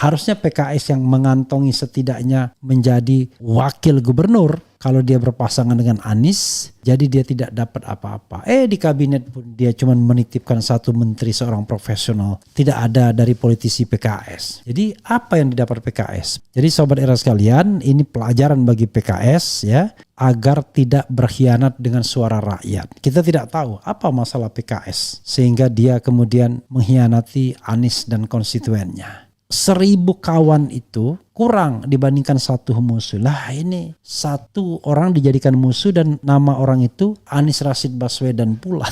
Harusnya PKS yang mengantongi setidaknya menjadi wakil gubernur. Kalau dia berpasangan dengan Anies, jadi dia tidak dapat apa-apa. Di kabinet pun dia cuma menitipkan satu menteri seorang profesional. Tidak ada dari politisi PKS. Jadi apa yang didapat PKS? Jadi sobat era sekalian, ini pelajaran bagi PKS ya, agar tidak berkhianat dengan suara rakyat. Kita tidak tahu apa masalah PKS sehingga dia kemudian mengkhianati Anies dan konstituennya. 1000 kawan itu kurang dibandingkan satu musuh. Lah ini satu orang dijadikan musuh dan nama orang itu Anies Rashid Baswedan pula.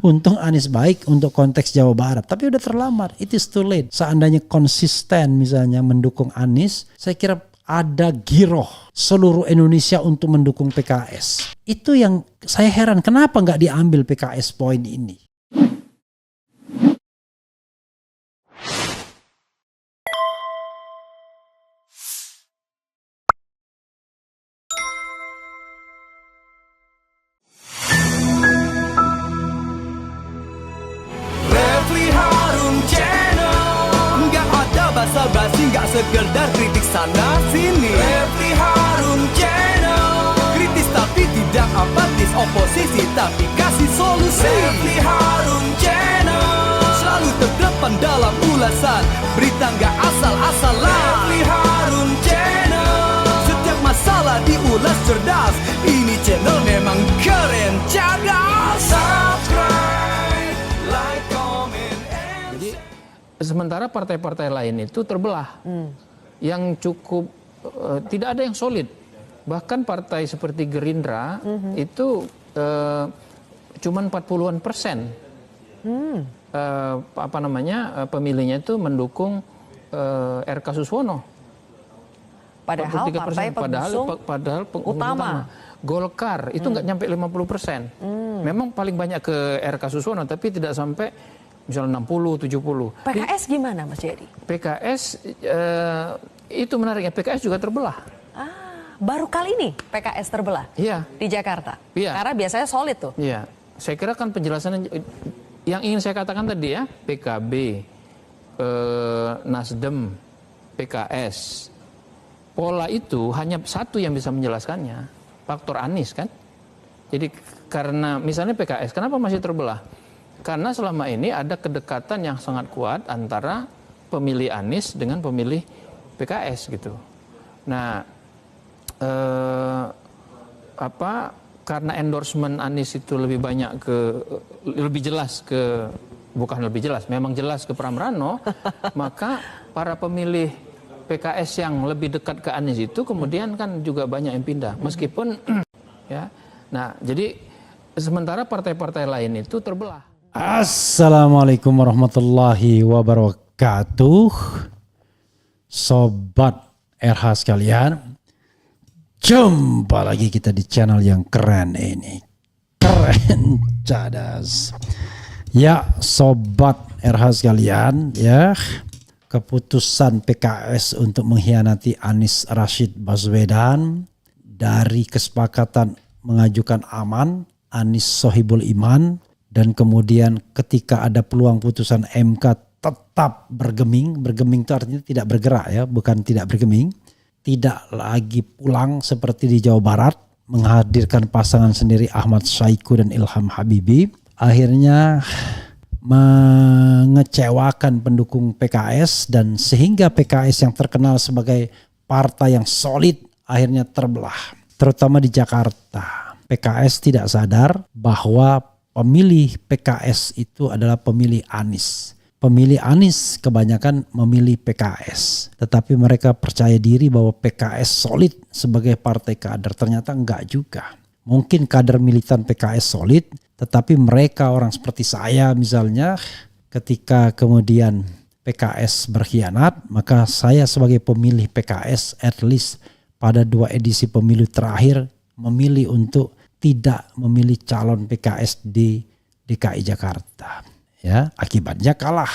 Untung Anies baik untuk konteks Jawa Barat. Tapi udah terlambat. It is too late. Seandainya konsisten misalnya mendukung Anies, saya kira ada giroh seluruh Indonesia untuk mendukung PKS. Itu yang saya heran. Kenapa nggak diambil PKS poin ini? Basa-basi gak sekedar kritik sana sini. Refli Harun Channel, kritis tapi tidak apatis, oposisi tapi kasih solusi. Refli Harun Channel, selalu terdepan dalam ulasan, berita gak asal-asalan. Refli Harun Channel, setiap masalah diulas cerdas, ini channel memang keren cerdas. Subscribe, like, comment, and jadi sementara partai-partai lain itu terbelah, yang cukup tidak ada yang solid. Bahkan partai seperti Gerindra itu cuman 40% pemilihnya itu mendukung RK Suswono. Padahal partai pengusung padahal utama. Golkar itu nggak nyampe 50%. Memang paling banyak ke RK Suswono, tapi tidak sampai misalnya 60-70. PKS gimana Mas Jayadi? PKS itu menariknya, PKS juga terbelah. Baru kali ini PKS terbelah di Jakarta. Karena biasanya solid tuh. Iya, saya kira kan penjelasannya yang ingin saya katakan tadi ya, PKB, Nasdem, PKS. Pola itu hanya satu yang bisa menjelaskannya, faktor Anies kan. Jadi karena misalnya PKS, kenapa masih terbelah? Karena selama ini ada kedekatan yang sangat kuat antara pemilih Anies dengan pemilih PKS gitu. Nah, karena endorsement Anies itu lebih jelas ke Pramrano, maka para pemilih PKS yang lebih dekat ke Anies itu kemudian kan juga banyak yang pindah, meskipun ya. Nah, jadi sementara partai-partai lain itu terbelah. Assalamualaikum warahmatullahi wabarakatuh. Sobat RH sekalian, jumpa lagi kita di channel yang keren ini. Keren cadas. Ya sobat RH sekalian ya, keputusan PKS untuk mengkhianati Anies Rashid Baswedan dari kesepakatan mengajukan aman Anies Sohibul Iman. Dan kemudian ketika ada peluang putusan MK tetap bergeming. Bergeming itu artinya tidak bergerak ya, bukan tidak bergeming. Tidak lagi pulang seperti di Jawa Barat, menghadirkan pasangan sendiri Ahmad Saiku dan Ilham Habibi. Akhirnya mengecewakan pendukung PKS dan sehingga PKS yang terkenal sebagai partai yang solid akhirnya terbelah. Terutama di Jakarta. PKS tidak sadar bahwa pemilih PKS itu adalah pemilih Anies. Pemilih Anies kebanyakan memilih PKS. Tetapi mereka percaya diri bahwa PKS solid sebagai partai kader. Ternyata enggak juga. Mungkin kader militan PKS solid, tetapi mereka orang seperti saya misalnya, ketika kemudian PKS berkhianat, maka saya sebagai pemilih PKS at least pada 2 edisi pemilu terakhir memilih untuk tidak memilih calon PKS di DKI Jakarta. Ya, akibatnya kalah.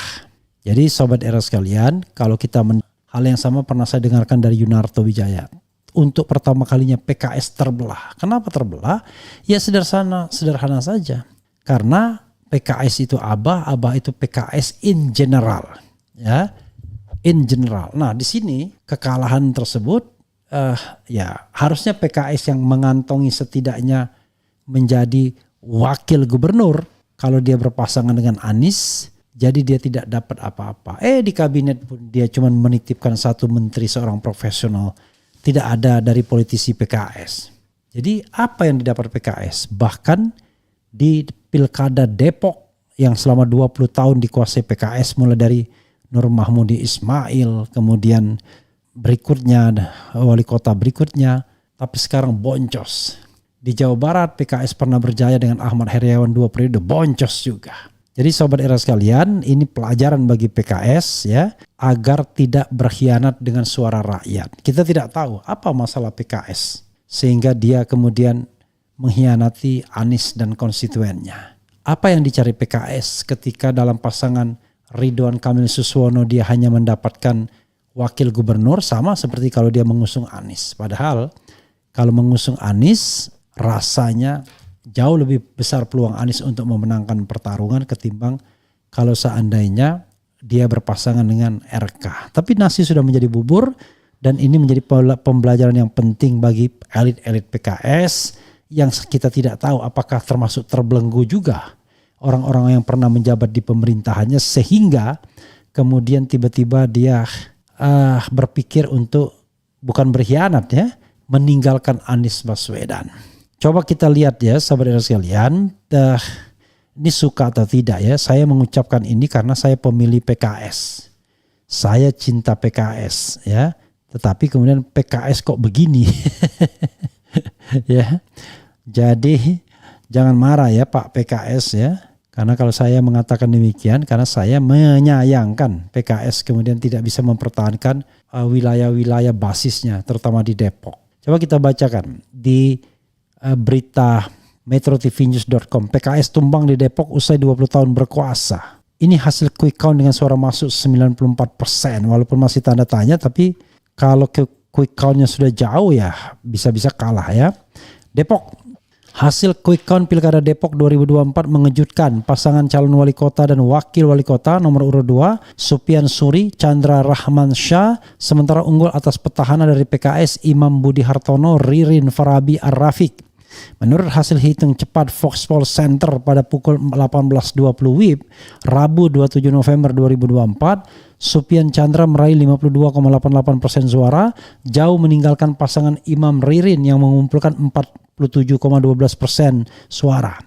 Jadi sobat era sekalian, kalau kita hal yang sama pernah saya dengarkan dari Yunarto Wijaya. Untuk pertama kalinya PKS terbelah. Kenapa terbelah? Ya sederhana saja. Karena PKS itu Abah itu PKS in general. Ya. in general. Nah, di sini kekalahan tersebut ya harusnya PKS yang mengantongi setidaknya menjadi wakil gubernur kalau dia berpasangan dengan Anies, jadi dia tidak dapat apa-apa. Di kabinet pun dia cuma menitipkan satu menteri seorang profesional, tidak ada dari politisi PKS. Jadi apa yang didapat PKS? Bahkan di Pilkada Depok yang selama 20 tahun dikuasai PKS mulai dari Nur Mahmudi Ismail, kemudian berikutnya wali kota berikutnya, tapi sekarang boncos. Di Jawa Barat PKS pernah berjaya dengan Ahmad Heriawan 2 periode, boncos juga. Jadi sobat era sekalian, ini pelajaran bagi PKS ya, agar tidak berkhianat dengan suara rakyat. Kita tidak tahu apa masalah PKS sehingga dia kemudian mengkhianati Anies dan konstituennya. Apa yang dicari PKS ketika dalam pasangan Ridwan Kamil Suswono dia hanya mendapatkan wakil gubernur, sama seperti kalau dia mengusung Anies. Padahal kalau mengusung Anies rasanya jauh lebih besar peluang Anies untuk memenangkan pertarungan ketimbang kalau seandainya dia berpasangan dengan RK. Tapi nasi sudah menjadi bubur dan ini menjadi pembelajaran yang penting bagi elit-elit PKS yang kita tidak tahu apakah termasuk terbelenggu juga orang-orang yang pernah menjabat di pemerintahannya sehingga kemudian tiba-tiba dia berpikir untuk bukan berkhianat ya, meninggalkan Anies Baswedan. Coba kita lihat ya sahabat sekalian, ini suka atau tidak ya, saya mengucapkan ini karena saya pemilih PKS. Saya cinta PKS ya, tetapi kemudian PKS kok begini. Ya. Jadi jangan marah ya Pak PKS ya. Karena kalau saya mengatakan demikian, karena saya menyayangkan PKS kemudian tidak bisa mempertahankan wilayah-wilayah basisnya, terutama di Depok. Coba kita bacakan di berita metrotvnews.com. PKS tumbang di Depok usai 20 tahun berkuasa. Ini hasil quick count dengan suara masuk 94%. Walaupun masih tanda tanya, tapi kalau quick countnya sudah jauh ya bisa-bisa kalah ya. Depok. Hasil quick count Pilkada Depok 2024 mengejutkan. Pasangan calon wali kota dan wakil wali kota nomor urut 2 Supian Suri, Chandra Rahman Shah, sementara unggul atas petahana dari PKS Imam Budi Hartono, Ririn Farabi Ar-Rafiq. Menurut hasil hitung cepat Foxpol Center pada pukul 18.20 WIB Rabu 27 November 2024, Supian Chandra meraih 52,88% suara, jauh meninggalkan pasangan Imam Ririn yang mengumpulkan 47,12% suara.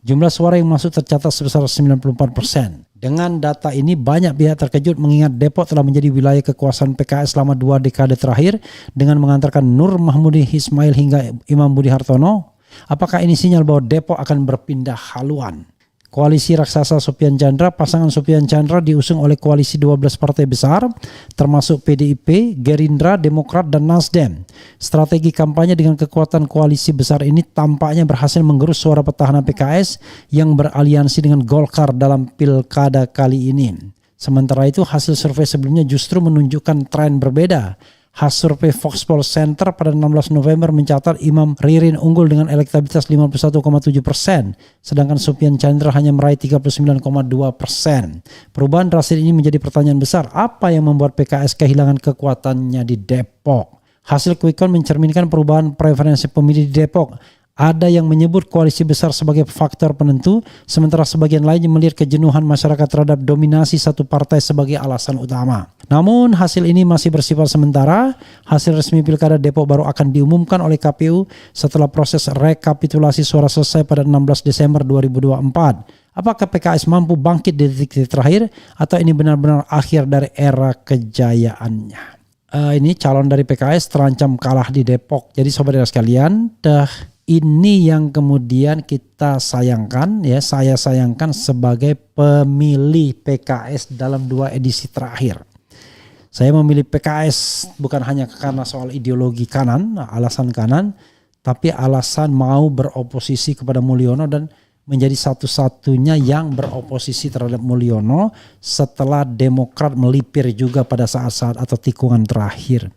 Jumlah suara yang masuk tercatat sebesar 94%. Dengan data ini banyak pihak terkejut mengingat Depok telah menjadi wilayah kekuasaan PKS selama 2 dekade terakhir dengan mengantarkan Nur Mahmudi Ismail hingga Imam Budi Hartono. Apakah ini sinyal bahwa Depok akan berpindah haluan? Koalisi raksasa Supian Chandra, pasangan Supian Chandra diusung oleh koalisi 12 partai besar termasuk PDIP, Gerindra, Demokrat, dan Nasdem. Strategi kampanye dengan kekuatan koalisi besar ini tampaknya berhasil menggerus suara petahana PKS yang beraliansi dengan Golkar dalam pilkada kali ini. Sementara itu hasil survei sebelumnya justru menunjukkan tren berbeda. Hasil survei Foxpol Center pada 16 November mencatat Imam Ririn unggul dengan elektabilitas 51,7%, sedangkan Supian Chandra hanya meraih 39,2%. Perubahan drastis ini menjadi pertanyaan besar, apa yang membuat PKS kehilangan kekuatannya di Depok? Hasil quick count mencerminkan perubahan preferensi pemilih di Depok. Ada yang menyebut koalisi besar sebagai faktor penentu, sementara sebagian lainnya melihat kejenuhan masyarakat terhadap dominasi satu partai sebagai alasan utama. Namun hasil ini masih bersifat sementara. Hasil resmi Pilkada Depok baru akan diumumkan oleh KPU setelah proses rekapitulasi suara selesai pada 16 Desember 2024. Apakah PKS mampu bangkit di detik-detik terakhir atau ini benar-benar akhir dari era kejayaannya? Ini calon dari PKS terancam kalah di Depok. Jadi sobat sekalian, ini yang kemudian kita sayangkan ya, saya sayangkan sebagai pemilih PKS dalam 2 edisi terakhir. Saya memilih PKS bukan hanya karena soal ideologi kanan, alasan kanan, tapi alasan mau beroposisi kepada Mulyono dan menjadi satu-satunya yang beroposisi terhadap Mulyono setelah Demokrat melipir juga pada saat-saat atau tikungan terakhir.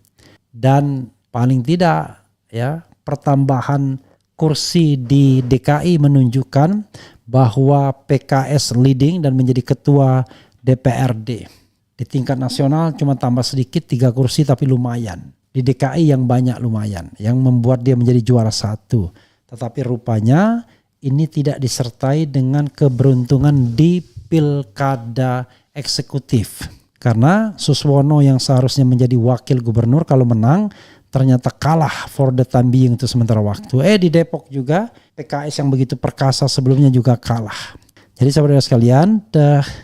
Dan paling tidak ya, pertambahan kursi di DKI menunjukkan bahwa PKS leading dan menjadi ketua DPRD. Di tingkat nasional cuma tambah sedikit 3 kursi tapi lumayan. Di DKI yang banyak lumayan, yang membuat dia menjadi juara 1. Tetapi rupanya ini tidak disertai dengan keberuntungan di pilkada eksekutif. Karena Suswono yang seharusnya menjadi wakil gubernur kalau menang ternyata kalah for the time being untuk sementara waktu. Di Depok juga PKS yang begitu perkasa sebelumnya juga kalah. Jadi saudara sekalian,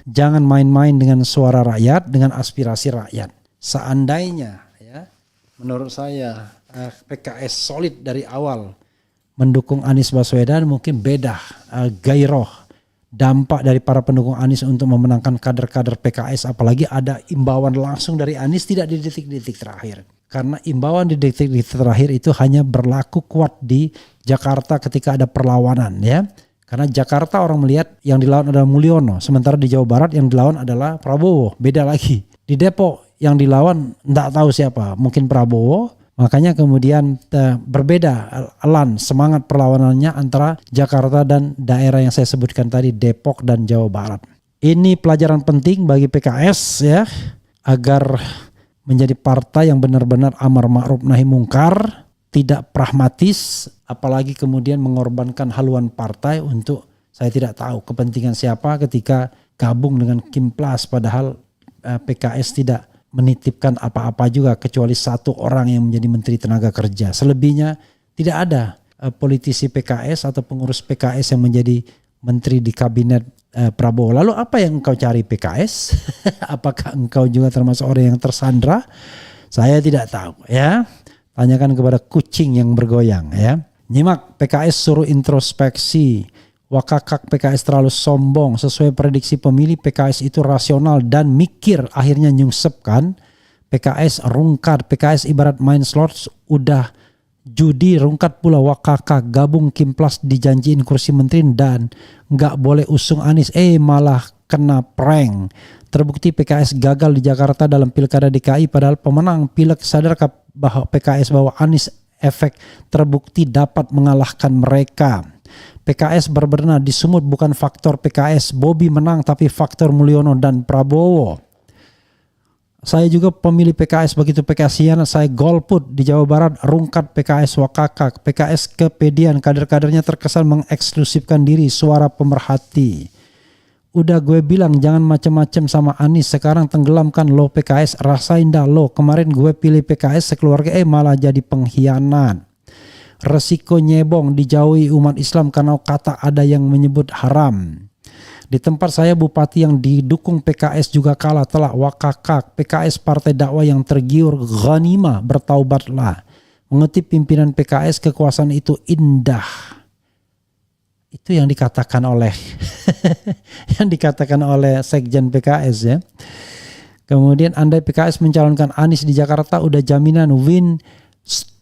jangan main-main dengan suara rakyat, dengan aspirasi rakyat. Seandainya menurut saya PKS solid dari awal mendukung Anies Baswedan, mungkin beda gairah dampak dari para pendukung Anies untuk memenangkan kader-kader PKS, apalagi ada imbauan langsung dari Anies tidak di detik-detik terakhir. Karena imbauan di detik-detik terakhir itu hanya berlaku kuat di Jakarta ketika ada perlawanan ya. Karena Jakarta orang melihat yang dilawan adalah Mulyono, sementara di Jawa Barat yang dilawan adalah Prabowo, beda lagi. Di Depok yang dilawan enggak tahu siapa, mungkin Prabowo. Makanya kemudian berbeda elan semangat perlawanannya antara Jakarta dan daerah yang saya sebutkan tadi, Depok dan Jawa Barat. Ini pelajaran penting bagi PKS ya, agar menjadi partai yang benar-benar amar ma'ruf nahi mungkar, tidak pragmatis, apalagi kemudian mengorbankan haluan partai untuk saya tidak tahu kepentingan siapa ketika gabung dengan Kimplas, padahal PKS tidak menitipkan apa-apa juga kecuali 1 orang yang menjadi Menteri Tenaga Kerja. Selebihnya tidak ada politisi PKS atau pengurus PKS yang menjadi menteri di kabinet Prabowo. Lalu apa yang engkau cari PKS? Apakah engkau juga termasuk orang yang tersandra? Saya tidak tahu ya. Tanyakan kepada kucing yang bergoyang ya. Nyimak, PKS suruh introspeksi. Wakakak PKS terlalu sombong. Sesuai prediksi pemilih, PKS itu rasional dan mikir, akhirnya nyungsep kan. PKS rungkat, PKS ibarat main slots, udah judi rungkat pula Wakakak, gabung Kimplas dijanjiin kursi menteri dan gak boleh usung Anies, malah kena prank. Terbukti PKS gagal di Jakarta dalam pilkada DKI padahal pemenang pilek. Sadarkah bahwa PKS bahwa Anies efek terbukti dapat mengalahkan mereka. PKS berbenah di Sumut bukan faktor PKS Bobi menang tapi faktor Mulyono dan Prabowo. Saya juga pemilih PKS, begitu PKS hianat saya golput di Jawa Barat, rungkat PKS Wakakak. PKS kepedian, kader-kadernya terkesan mengeksklusifkan diri, suara pemerhati. Udah gue bilang jangan macem-macem sama Anies, sekarang tenggelamkan lo PKS, rasain dah lo. Kemarin gue pilih PKS sekeluarga malah jadi pengkhianat. Resiko nyebong dijauhi umat Islam karena kata ada yang menyebut haram. Di tempat saya bupati yang didukung PKS juga kalah telak Wakakak. PKS partai dakwah yang tergiur ghanimah, bertaubatlah. Mengutip pimpinan PKS, kekuasaan itu indah. Itu yang dikatakan oleh Sekjen PKS ya. Kemudian andai PKS mencalonkan Anies di Jakarta udah jaminan win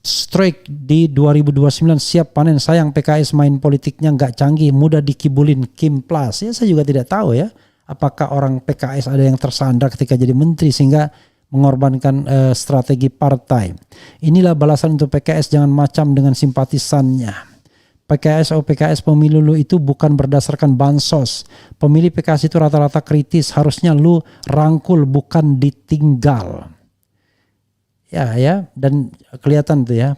streak di 2029, siap panen. Sayang PKS main politiknya nggak canggih, mudah dikibulin Kimplas. Ya saya juga tidak tahu ya apakah orang PKS ada yang tersandra ketika jadi menteri sehingga mengorbankan strategi partai. Inilah balasan untuk PKS, jangan macam dengan simpatisannya. PKS pemilu lu itu bukan berdasarkan bansos. Pemilih PKS itu rata-rata kritis, harusnya lu rangkul bukan ditinggal. Ya, dan kelihatan tuh ya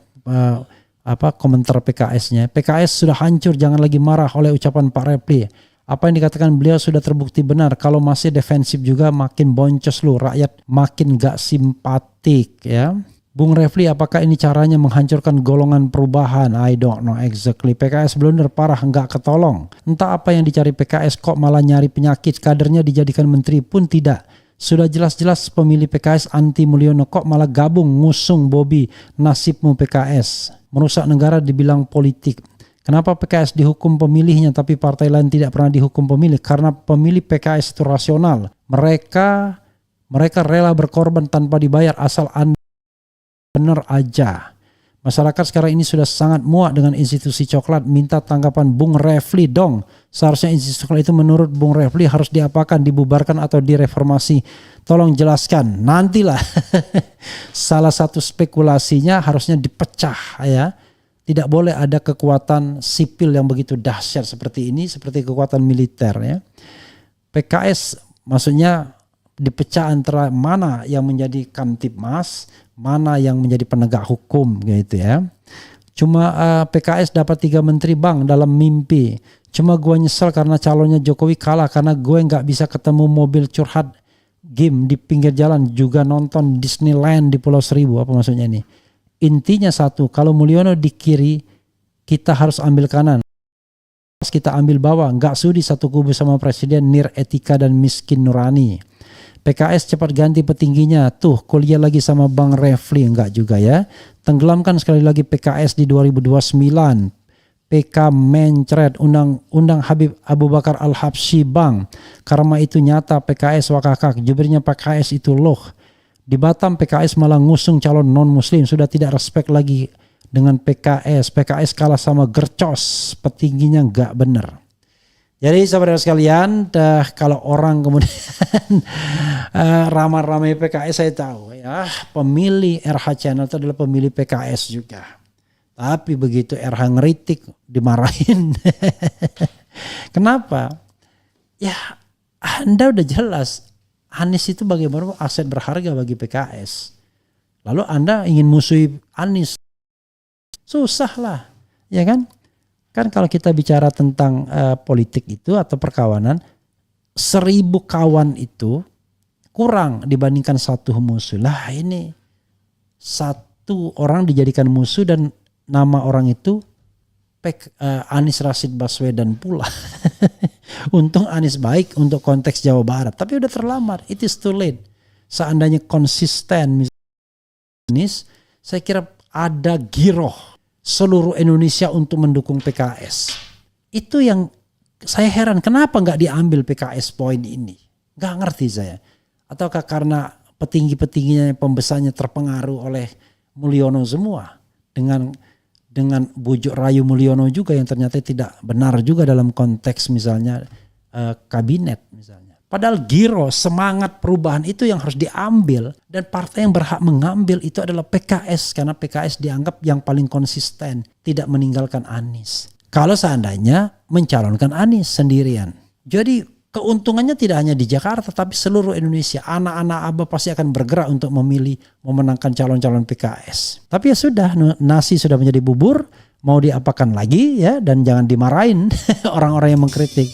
komentar PKS-nya. PKS sudah hancur, jangan lagi marah oleh ucapan Pak Refli. Apa yang dikatakan beliau sudah terbukti benar. Kalau masih defensif juga makin boncos lu, rakyat makin gak simpatik ya. Bung Refli, apakah ini caranya menghancurkan golongan perubahan? I don't know exactly. PKS blunder parah, nggak ketolong. Entah apa yang dicari PKS kok malah nyari penyakit. Kadernya dijadikan menteri pun tidak. Sudah jelas-jelas pemilih PKS anti Mulyono kok malah gabung ngusung Bobi. Nasibmu PKS. Merusak negara dibilang politik. Kenapa PKS dihukum pemilihnya tapi partai lain tidak pernah dihukum pemilih? Karena pemilih PKS itu rasional. Mereka rela berkorban tanpa dibayar asal Anda benar aja. Masyarakat sekarang ini sudah sangat muak dengan institusi coklat. Minta tanggapan Bung Refli dong. Seharusnya institusi coklat itu menurut Bung Refli harus diapakan, dibubarkan atau direformasi. Tolong jelaskan. Nantilah. Salah satu spekulasinya harusnya dipecah ya. Tidak boleh ada kekuatan sipil yang begitu dahsyat seperti ini, seperti kekuatan militer ya. PKS maksudnya dipecah antara mana yang menjadi Kamtibmas, mana yang menjadi penegak hukum gitu ya. Cuma PKS dapat 3 menteri bang dalam mimpi. Cuma gue nyesel karena calonnya Jokowi kalah karena gue nggak bisa ketemu mobil curhat game di pinggir jalan, juga nonton Disneyland di Pulau Seribu. Apa maksudnya ini? Intinya satu, kalau Mulyono di kiri, kita harus ambil kanan. Kita ambil bawah, nggak sudi satu kubu sama presiden, nir etika dan miskin nurani. PKS cepat ganti petingginya, tuh kuliah lagi sama Bang Refli, enggak juga ya. Tenggelamkan sekali lagi PKS di 2029. PK mencret undang Habib Abu Bakar Al-Habsyi bang. Karena itu nyata PKS wakakak, jubirnya PKS itu loh. Di Batam PKS malah ngusung calon non muslim, sudah tidak respect lagi dengan PKS. PKS kalah sama gercos, petingginya enggak bener. Jadi saudara sekalian, kalau orang kemudian ramai-ramai PKS, saya tahu ya pemilih RH Channel itu adalah pemilih PKS juga. Tapi begitu RH ngeritik dimarahin. Kenapa? Ya Anda udah jelas Anies itu bagaimana aset berharga bagi PKS. Lalu Anda ingin musuhi Anies, susah lah, ya kan? Kan kalau kita bicara tentang politik itu atau perkawanan, 1000 kawan itu kurang dibandingkan satu musuh. Lah ini satu orang dijadikan musuh dan nama orang itu Anies Rashid Baswedan pula. Untung Anies baik untuk konteks Jawa Barat, tapi udah terlambat. It is too late. Seandainya konsisten Anies, saya kira ada giroh seluruh Indonesia untuk mendukung PKS. Itu yang saya heran, kenapa nggak diambil PKS poin ini? Nggak ngerti saya. Ataukah karena petinggi-petingginya pembesarnya terpengaruh oleh Mulyono semua dengan bujuk rayu Mulyono juga yang ternyata tidak benar juga dalam konteks misalnya kabinet misalnya. Padahal giro, semangat perubahan itu yang harus diambil, dan partai yang berhak mengambil itu adalah PKS, karena PKS dianggap yang paling konsisten, tidak meninggalkan Anies. Kalau seandainya mencalonkan Anies sendirian. Jadi keuntungannya tidak hanya di Jakarta tapi seluruh Indonesia. Anak-anak Abah pasti akan bergerak untuk memilih, memenangkan calon-calon PKS. Tapi ya sudah, nasi sudah menjadi bubur, mau diapakan lagi ya, dan jangan dimarahin orang-orang yang mengkritik.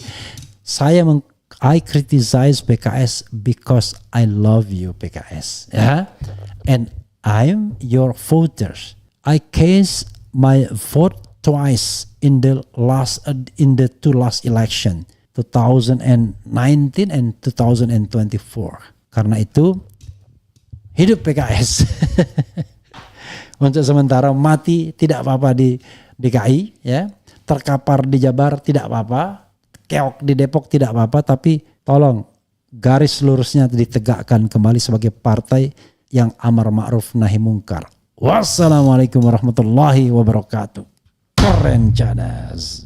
I criticize PKS because I love you PKS, ya. And I'm your voters. I cast my vote twice in the two last election, 2019 and 2024. Karena itu hidup PKS. Untuk sementara mati tidak apa-apa di DKI, ya. Terkapar di Jabar tidak apa-apa. Keok di Depok tidak apa-apa, tapi tolong garis lurusnya ditegakkan kembali sebagai partai yang amar ma'ruf nahi mungkar. Wassalamualaikum warahmatullahi wabarakatuh. Keren cadas.